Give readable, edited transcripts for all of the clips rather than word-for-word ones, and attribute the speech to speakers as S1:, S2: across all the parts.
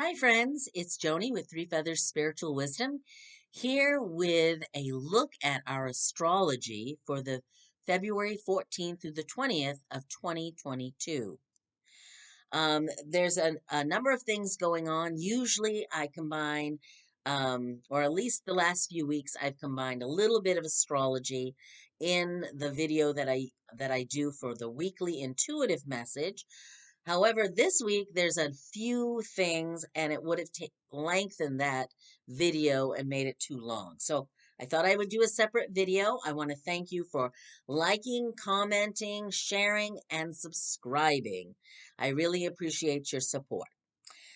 S1: Hi, friends. It's Joni with Three Feathers Spiritual Wisdom here with a look at our astrology for the February 14th through the 20th of 2022. There's a number of things going on. Usually I combine, or at least the last few weeks, I've combined a little bit of astrology in the video that I do for the weekly intuitive message. However, this week there's a few things, and it would have lengthened that video and made it too long. So I thought I would do a separate video. I want to thank you for liking, commenting, sharing, and subscribing. I really appreciate your support.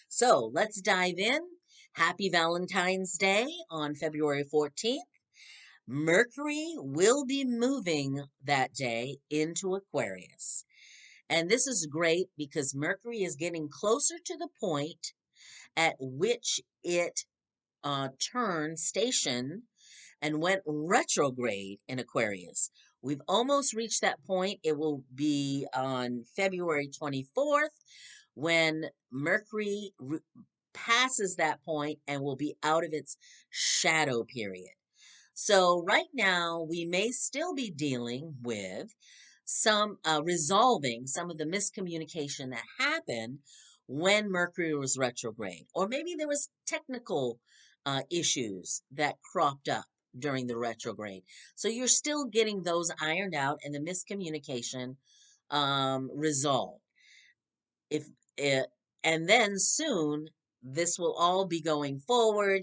S1: So let's dive in. Happy Valentine's Day on February 14th. Mercury will be moving that day into Aquarius. And this is great because Mercury is getting closer to the point at which it turned station and went retrograde in Aquarius. We've almost reached that point. It will be on February 24th when Mercury passes that point and will be out of its shadow period. So right now, we may still be dealing with some resolving some of the miscommunication that happened when Mercury was retrograde, or maybe there was technical issues that cropped up during the retrograde. So you're still getting those ironed out and the miscommunication resolved. If it, and then soon this will all be going forward,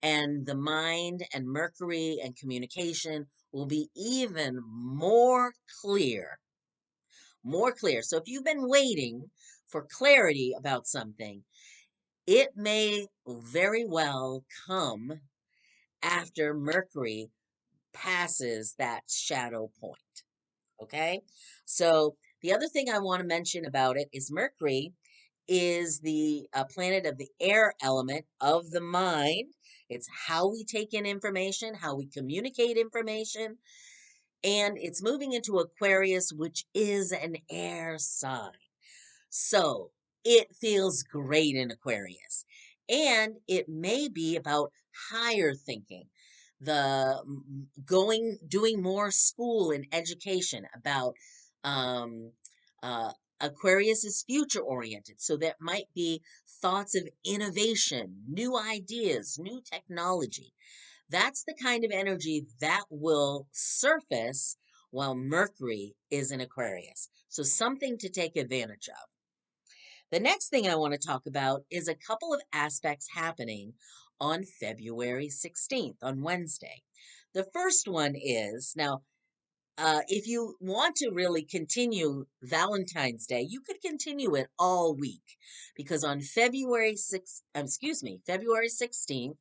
S1: and the mind and Mercury and communication will be even clear more clear. So if you've been waiting for clarity about something, it may very well come after Mercury passes that shadow point. Okay? So the other thing I want to mention about it is Mercury is the planet of the air element of the mind. It's how we take in information, how we communicate information, and it's moving into Aquarius, which is an air sign. So it feels great in Aquarius. And it may be about higher thinking, doing more school and education about um, uh, Aquarius is future oriented. So that might be thoughts of innovation, new ideas, new technology. That's the kind of energy that will surface while Mercury is in Aquarius. So something to take advantage of. The next thing I want to talk about is a couple of aspects happening on February 16th, on Wednesday. The first one is now, if you want to really continue Valentine's Day, you could continue it all week because on February 16th,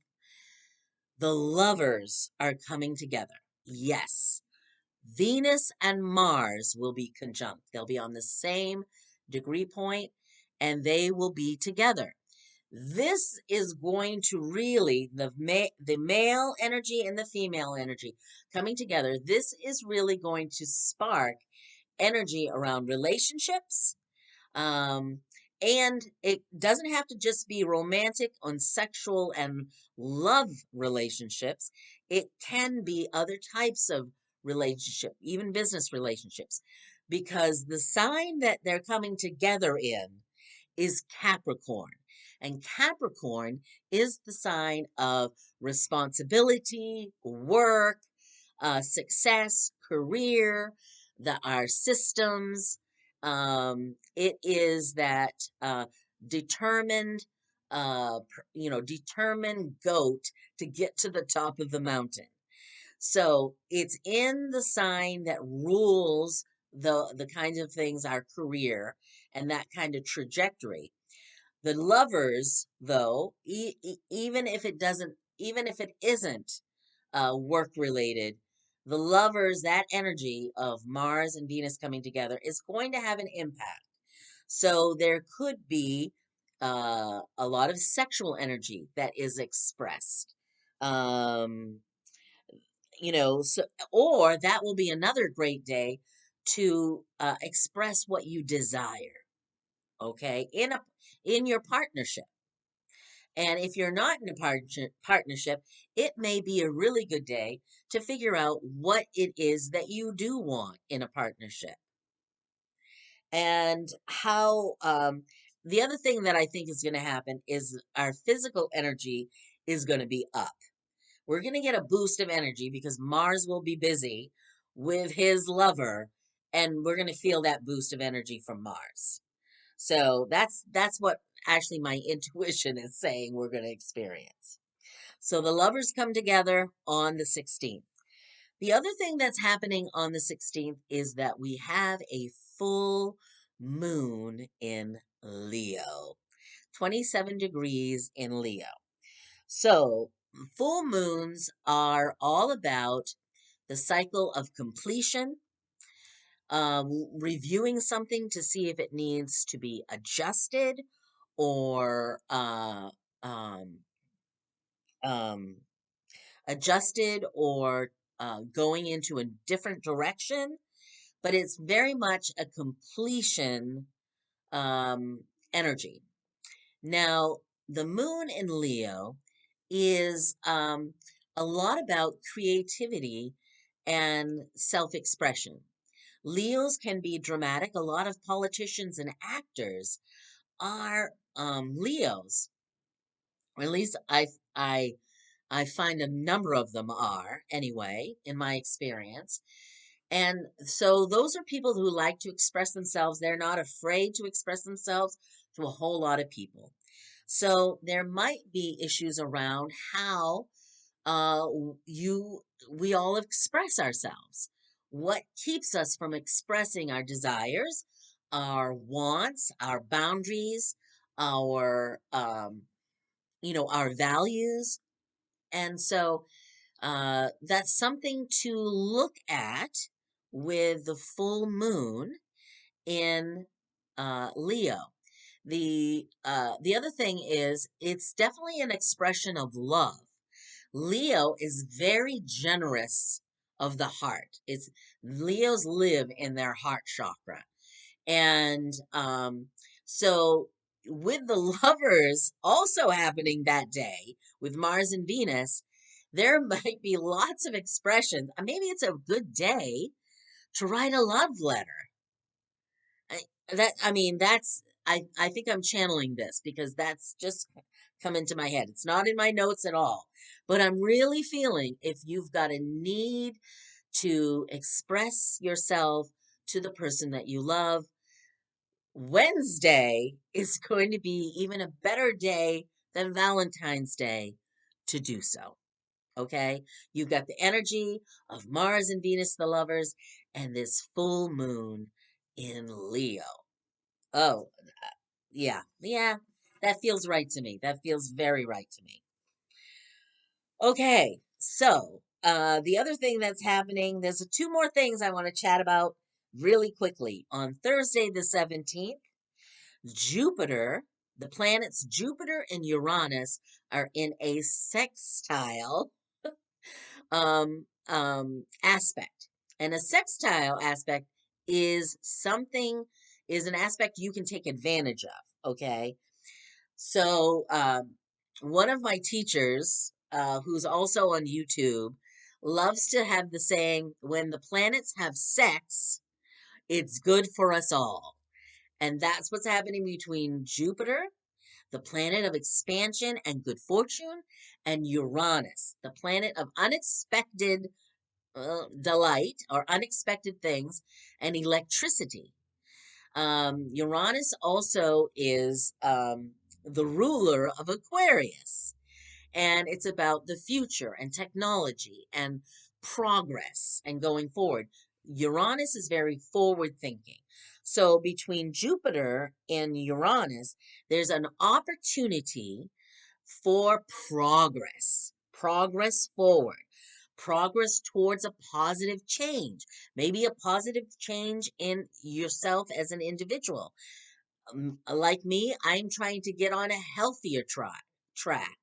S1: the lovers are coming together. Yes, Venus and Mars will be conjunct. They'll be on the same degree point and they will be together. This is going to really, the male energy and the female energy coming together, this is really going to spark energy around relationships. Um, and it doesn't have to just be romantic on sexual and love relationships. It can be other types of relationship, even business relationships, because the sign that they're coming together in is Capricorn. And Capricorn is the sign of responsibility, work, success, career, our systems. It is that determined, determined goat to get to the top of the mountain. So it's in the sign that rules the kinds of things, our career and that kind of trajectory. The lovers, though, even if it isn't work related, the lovers, that energy of Mars and Venus coming together is going to have an impact. So there could be a lot of sexual energy that is expressed. Um, so or that will be another great day to express what you desire. Okay, in your partnership. And if you're not in a partnership, it may be a really good day to figure out what it is that you do want in a partnership. And how, the other thing that I think is going to happen is our physical energy is going to be up. We're going to get a boost of energy because Mars will be busy with his lover, and we're going to feel that boost of energy from Mars. So that's what actually my intuition is saying we're going to experience. So the lovers come together on the 16th. The other thing that's happening on the 16th is that we have a full moon in Leo, 27 degrees in Leo. So full moons are all about the cycle of completion, reviewing something to see if it needs to be adjusted or um, um, adjusted or going into a different direction. But it's very much a completion energy. Now, the moon in Leo is a lot about creativity and self expression. Leos can be dramatic. A lot of politicians and actors are Leos, or at least I I find a number of them are anyway, in my experience. And so those are people who like to express themselves. They're not afraid to express themselves to a whole lot of people. So there might be issues around how uh, you we all express ourselves. What keeps us from expressing our desires, our wants, our boundaries, our our values, and so that's something to look at with the full moon in Leo. The other thing is it's definitely an expression of love. Leo is very generous of the heart. It's Leos live in their heart chakra. And so with the lovers also happening that day with Mars and Venus, there might be lots of expressions. Maybe it's a good day to write a love letter. I, I think I'm channeling this because that's just come into my head. It's not in my notes at all. But I'm really feeling if you've got a need to express yourself to the person that you love, Wednesday is going to be even a better day than Valentine's Day to do so. Okay? You've got the energy of Mars and Venus, the lovers, and this full moon in Leo. Oh, yeah. Yeah. That feels right to me. That feels very right to me. Okay. So, the other thing that's happening, there's two more things I want to chat about really quickly. On Thursday, the 17th, Jupiter, the planets Jupiter and Uranus are in a sextile aspect. And a sextile aspect is is an aspect you can take advantage of. Okay. So, one of my teachers, who's also on YouTube, loves to have the saying, when the planets have sex, it's good for us all. And that's what's happening between Jupiter, the planet of expansion and good fortune, and Uranus, the planet of unexpected delight or unexpected things and electricity. Uranus also is the ruler of Aquarius, and it's about the future and technology and progress and going forward. Uranus is very forward thinking. So between Jupiter and Uranus, there's an opportunity for progress forward, progress towards a positive change, maybe a positive change in yourself as an individual. Like me, I'm trying to get on a healthier track.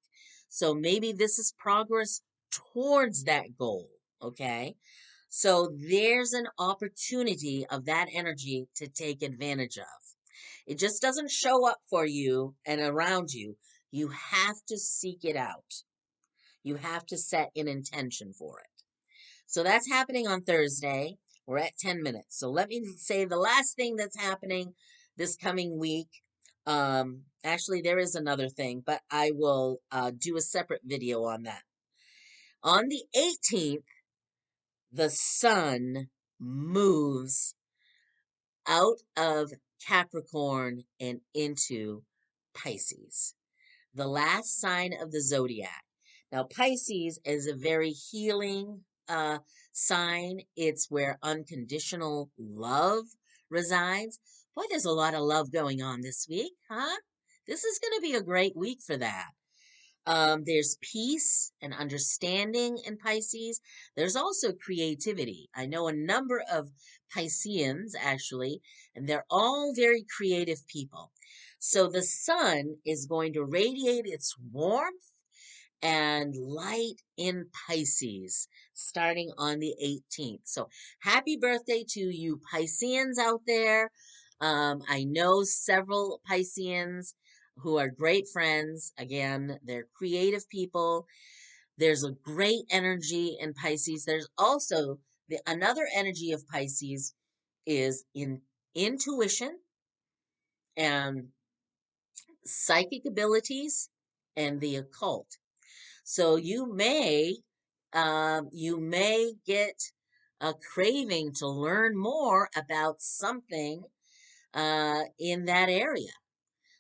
S1: So maybe this is progress towards that goal. Okay. So there's an opportunity of that energy to take advantage of. It just doesn't show up for you and around you. You have to seek it out. You have to set an intention for it. So that's happening on Thursday. We're at 10 minutes. So let me say the last thing that's happening this coming week. Actually, there is another thing, but I will do a separate video on that. On the 18th, the sun moves out of Capricorn and into Pisces, the last sign of the zodiac. Now, Pisces is a very healing sign. It's where unconditional love resides. Boy, there's a lot of love going on this week, huh? This is going to be a great week for that. There's peace and understanding in Pisces. There's also creativity. I know a number of Pisceans, actually, and they're all very creative people. So the sun is going to radiate its warmth and light in Pisces starting on the 18th. So happy birthday to you Pisceans out there. I know several Pisceans who are great friends. Again, they're creative people. There's a great energy in Pisces. There's also another energy of Pisces is in intuition and psychic abilities and the occult. So you may get a craving to learn more about something in that area.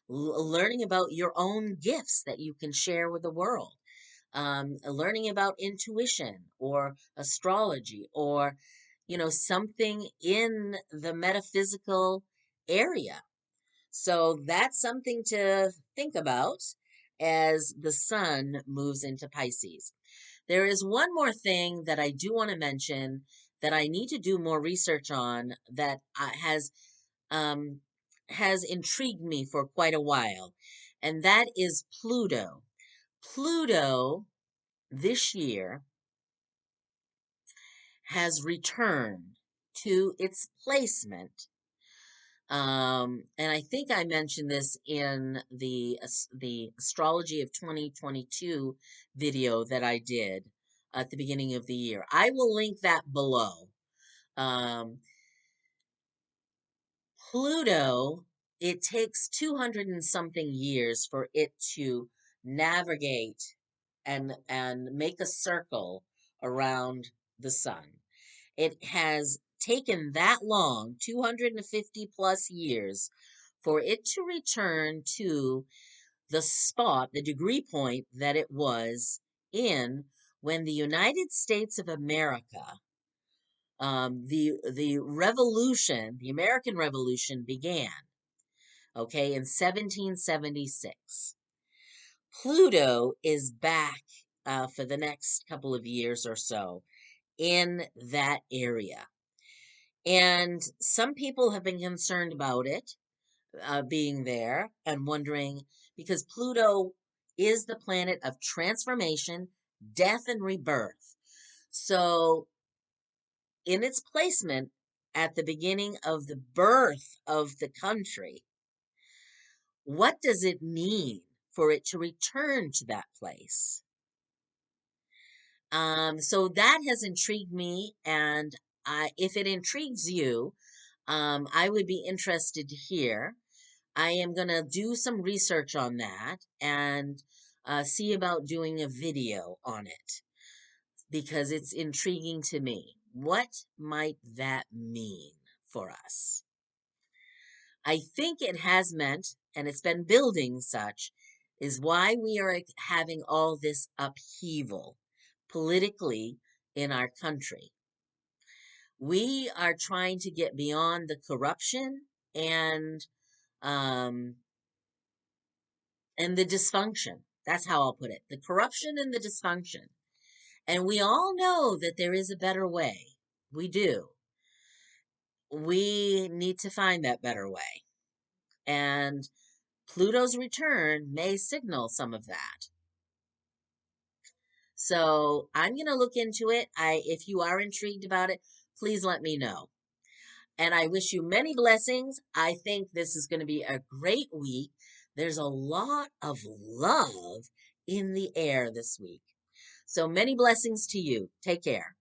S1: Learning about your own gifts that you can share with the world. Learning about intuition or astrology or something in the metaphysical area. So that's something to think about as the sun moves into Pisces. There is one more thing that I do want to mention that I need to do more research on that um, has intrigued me for quite a while, and that is Pluto. Pluto this year has returned to its placement. And I think I mentioned this in the Astrology of 2022 video that I did at the beginning of the year. I will link that below. Um, Pluto, it takes 200 and something years for it to navigate and make a circle around the sun. It has taken that long, 250 plus years, for it to return to the spot, the degree point that it was in when the United States of America, the revolution, the American Revolution began, okay, in 1776. Pluto is back for the next couple of years or so in that area. And some people have been concerned about it being there and wondering because Pluto is the planet of transformation, death, and rebirth. So, in its placement at the beginning of the birth of the country, what does it mean for it to return to that place? So that has intrigued me, and if it intrigues you, I would be interested to hear. I am going to do some research on that and see about doing a video on it because it's intriguing to me. What might that mean for us? I think it has meant, and it's been building such, is why we are having all this upheaval politically in our country. We are trying to get beyond the corruption um, and the dysfunction. That's how I'll put it. The corruption and the dysfunction. And we all know that there is a better way. We do. We need to find that better way. And Pluto's return may signal some of that. So I'm going to look into it. If you are intrigued about it, please let me know. And I wish you many blessings. I think this is going to be a great week. There's a lot of love in the air this week. So many blessings to you. Take care.